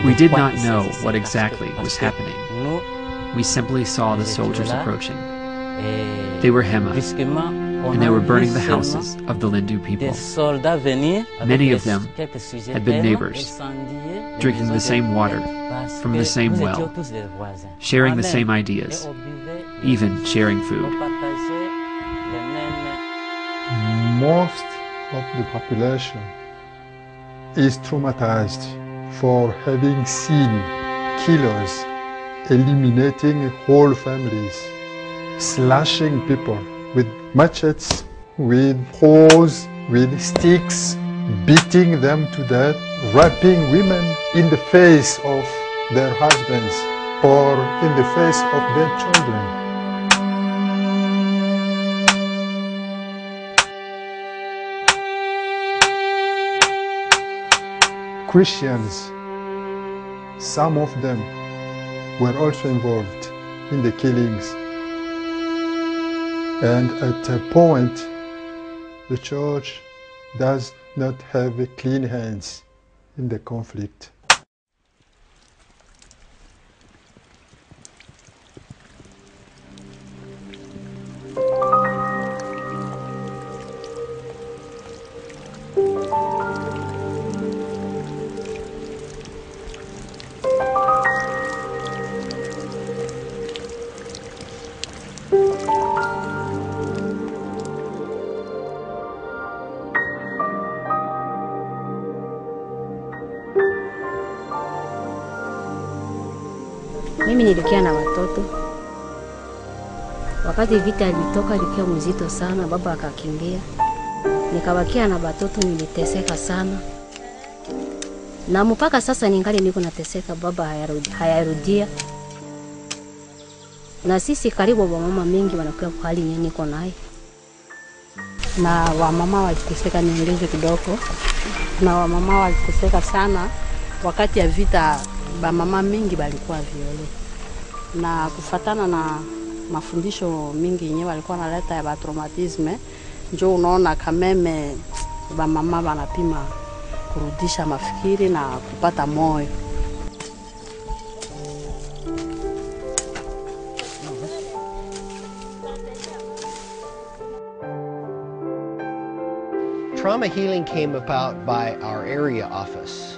We did not know what exactly was happening. We simply saw the soldiers approaching. They were Hema, and they were burning the houses of the Lindu people. Many of them had been neighbors, drinking the same water from the same well, sharing the same ideas, even sharing food. Most of the population is traumatized for having seen killers eliminating whole families, slashing people with machetes, with hoes, with sticks, beating them to death, raping women in the face of their husbands or in the face of their children. Christians, some of them were also involved in the killings. And at a point, the church does not have clean hands in the conflict. Mimi nilikia na watoto. Wakati vita ilitoka ilikuwa mzito sana, baba akakimbia. Nikabakia na watoto, niliteseka sana. Na mpaka sasa ningali niko nateseka, baba hayarudia. Na sisi karibu wa mama mingi wanakuwa kwa hali yenye niko nayo. Na wamama waliteseka, niongeze kidogo. Na wamama waliteseka sana wakati ya vita. Ba mama mingi balikuwa viole, na kufatana na mafundisho mingi yenyewe walikuwa naleta ya traumatisme, njoo unaona kameme ba mama wanapima kurudisha mafikiri na kupata moyo. Trauma healing came about by our area office.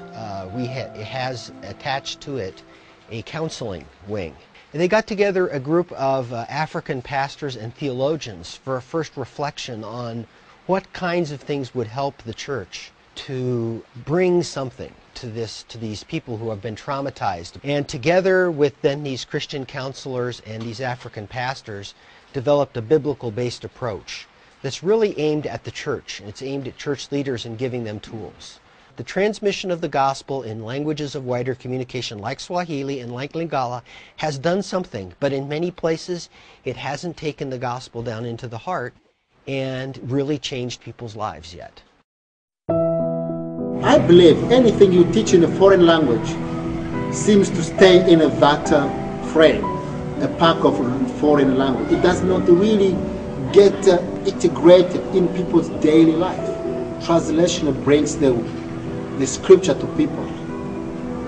It has attached to it a counseling wing. And they got together a group of African pastors and theologians for a first reflection on what kinds of things would help the church to bring something to these people who have been traumatized. And together with then these Christian counselors and these African pastors developed a biblical-based approach that's really aimed at the church. It's aimed at church leaders and giving them tools. The transmission of the gospel in languages of wider communication like Swahili and like Lingala has done something, but in many places it hasn't taken the gospel down into the heart and really changed people's lives yet. I believe anything you teach in a foreign language seems to stay in that frame, a pack of foreign language. It does not really get integrated in people's daily life. Translation brings the scripture to people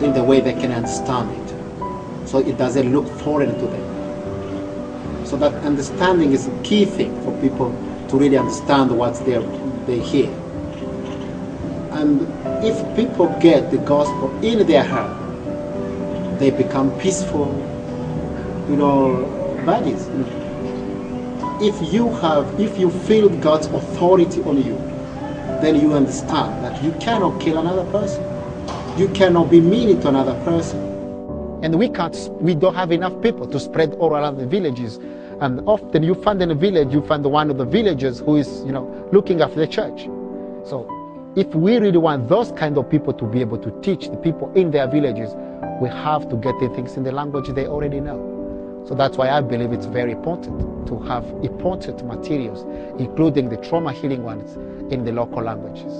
in the way they can understand it. So it doesn't look foreign to them. So that understanding is a key thing for people to really understand what they hear. And if people get the gospel in their heart, they become peaceful, bodies. If you feel God's authority on you, then you understand that you cannot kill another person. You cannot be mean to another person. And we don't have enough people to spread all around the villages. And often you find in a village, you find one of the villagers who is, looking after the church. So if we really want those kind of people to be able to teach the people in their villages, we have to get the things in the language they already know. So that's why I believe it's very important to have important materials, including the trauma healing ones, in the local languages.